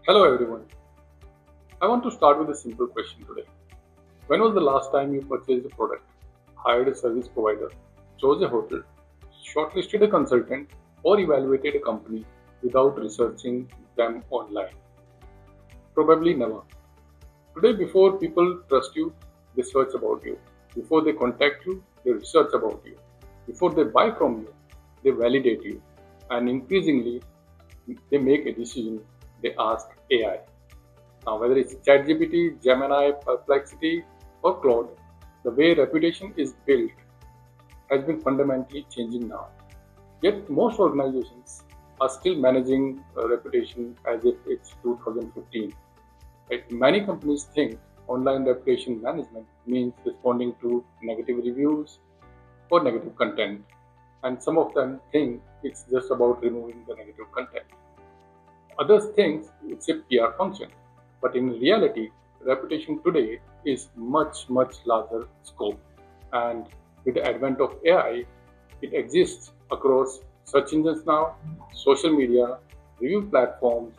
Hello everyone. I want to start with a simple question today. When was the last time you purchased a product, hired a service provider, chose a hotel, shortlisted a consultant, or evaluated a company without researching them online? Probably never. Today, before people trust you, they search about you. Before they contact you, they research about you. Before they buy from you, they validate you. And increasingly, they make a decision, they ask AI. Now, whether it's ChatGPT, Gemini, Perplexity, or Claude, the way reputation is built has been fundamentally changing now. Yet, most organizations are still managing a reputation as if it's 2015. Right? Many companies think online reputation management means responding to negative reviews or negative content, and some of them think it's just about removing the negative content. Others think it's a PR function, but in reality, reputation today is much larger scope. And with the advent of AI, it exists across search engines now, social media, review platforms,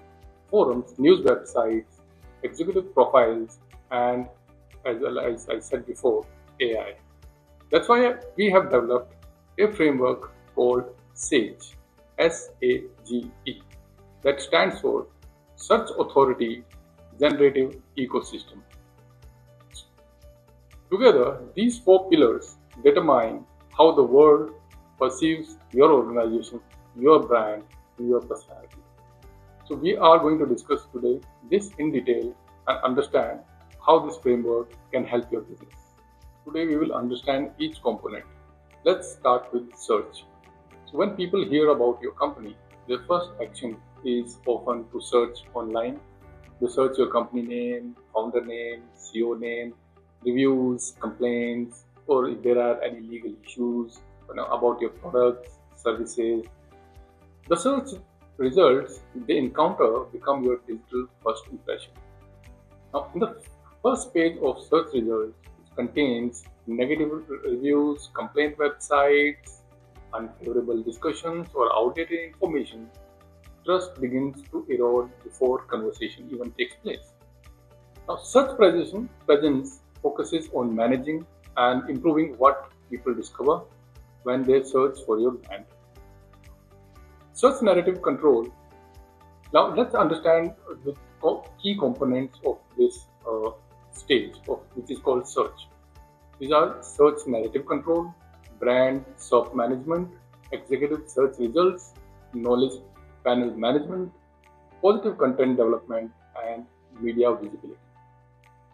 forums, news websites, executive profiles, and as well as I said before, AI. That's why we have developed a framework called SAGE, SAGE, that stands for Search Authority Generative Ecosystem. Together, these four pillars determine how the world perceives your organization, your brand, and your personality. So, we are going to discuss today this in detail and understand how this framework can help your business. Today, we will understand each component. Let's start with search. So, when people hear about your company, their first action is often to search online. They search your company name, founder name, CEO name, reviews, complaints, or if there are any legal issues about your products, services. The search results they encounter become your digital first impression. Now, in the first page of search results, it contains negative reviews, complaint websites, unfavorable discussions, or outdated information. Trust begins to erode before conversation even takes place. Now, such presence focuses on managing and improving what people discover when they search for your brand. Search narrative control. Now, let's understand the key components of this stage, which is called search. These are search narrative control, brand SERP management, executive search results, knowledge panel management, positive content development, and media visibility.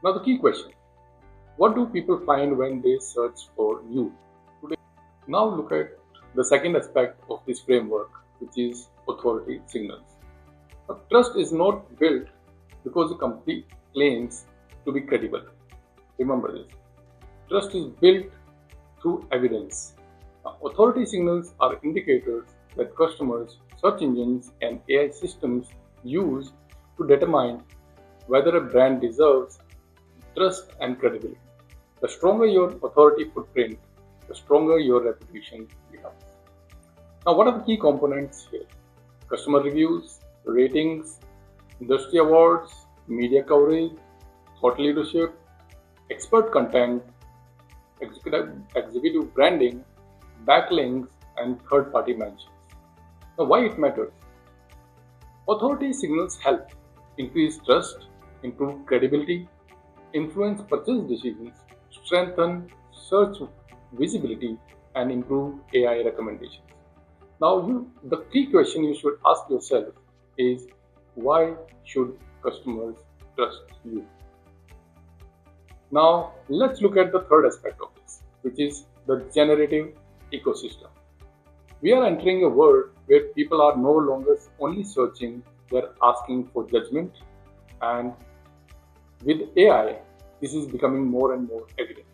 Now, the key question: what do people find when they search for you? Today, now look at the second aspect of this framework, which is authority signals. Now, trust is not built because the company claims to be credible. Remember this. Trust is built through evidence. Now, authority signals are indicators that customers, search engines, and AI systems use to determine whether a brand deserves trust and credibility. The stronger your authority footprint, the stronger your reputation becomes. Now, what are the key components here? Customer reviews, ratings, industry awards, media coverage, thought leadership, expert content, executive branding, backlinks, and third-party mentions. Now, why it matters? Authority signals help increase trust, improve credibility, influence purchase decisions, strengthen search visibility, and improve AI recommendations. Now, the key question you should ask yourself is, why should customers trust you? Now, let's look at the third aspect of this, which is the generative ecosystem. We are entering a world where people are no longer only searching, they're asking for judgment. And with AI, this is becoming more and more evident.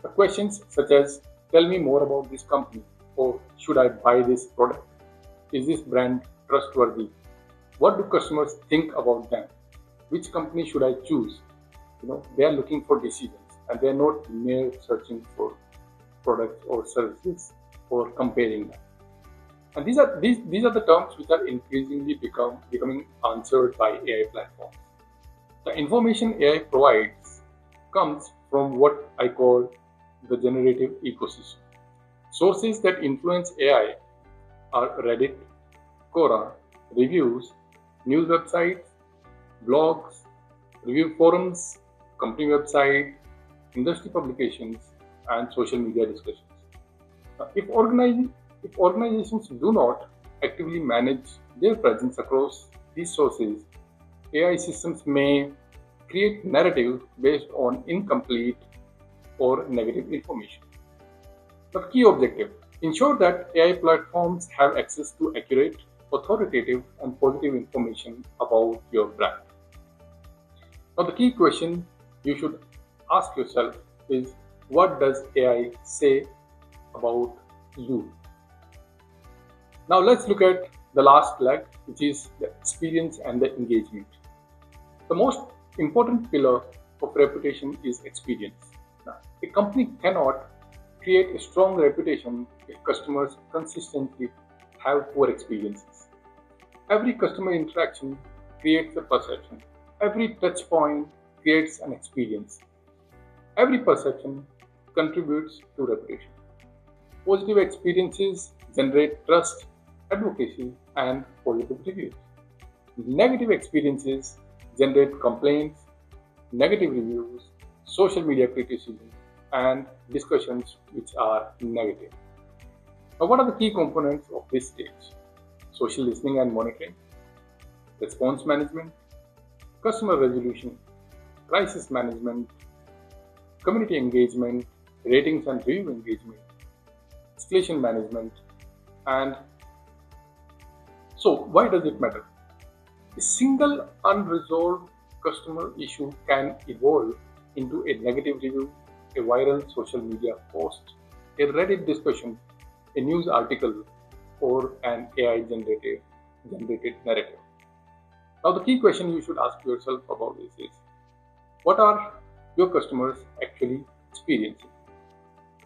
The questions such as, tell me more about this company, or should I buy this product? Is this brand trustworthy? What do customers think about them? Which company should I choose? They are looking for decisions, and they are not mere searching for products or services or comparing them. And these are the terms which are increasingly becoming answered by AI platforms. The information AI provides comes from what I call the generative ecosystem. Sources that influence AI are Reddit, Quora, reviews, news websites, blogs, review forums, company websites, industry publications, and social media discussions. If organizations do not actively manage their presence across these sources, AI systems may create narrative based on incomplete or negative information. The key objective: ensure that AI platforms have access to accurate, authoritative, and positive information about your brand. Now, the key question you should ask yourself is, what does AI say about you? Now, let's look at the last leg, which is the experience and the engagement. The most important pillar of reputation is experience. Now, a company cannot create a strong reputation if customers consistently have poor experiences. Every customer interaction creates a perception. Every touch point creates an experience. Every perception contributes to reputation. Positive experiences generate trust, advocacy, and positive reviews. Negative experiences generate complaints, negative reviews, social media criticism, and discussions which are negative. Now, what are the key components of this stage? Social listening and monitoring, response management, customer resolution, crisis management, community engagement, ratings and review engagement, escalation management, and so why does it matter? A single unresolved customer issue can evolve into a negative review, a viral social media post, a Reddit discussion, a news article, or an AI generated narrative. Now, the key question you should ask yourself about this is, what are your customers actually experiencing?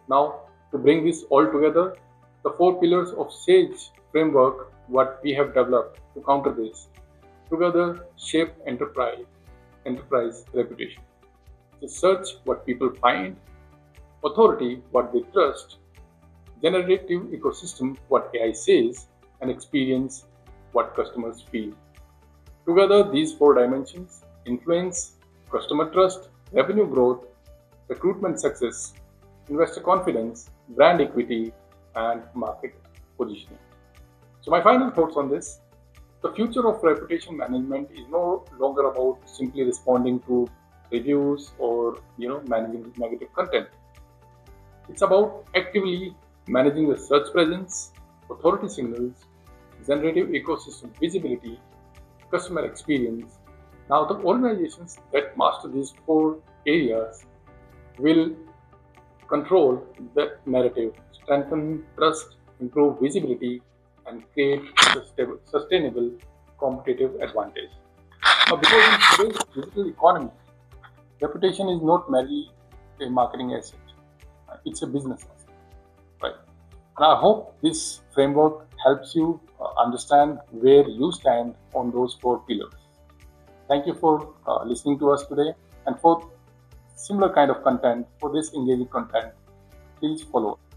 Now, to bring this all together, the 4 pillars of SAGE framework, what we have developed to counter this, together shape enterprise reputation. So search, what people find; authority, what they trust; generative ecosystem, what AI says; and experience, what customers feel. Together, these 4 dimensions influence customer trust, revenue growth, recruitment success, investor confidence, brand equity, and market positioning. So my final thoughts on this: the future of reputation management is no longer about simply responding to reviews or managing negative content. It's about actively managing the search presence, authority signals, generative ecosystem visibility, customer experience. Now, the organizations that master these 4 areas will control the narrative, strengthen trust, improve visibility, and create sustainable competitive advantage. Now, because in today's digital economy, reputation is not merely a marketing asset; it's a business asset, right? And I hope this framework helps you understand where you stand on those 4 pillars. Thank you for listening to us today, and for similar kind of content, for this engaging content, please follow us.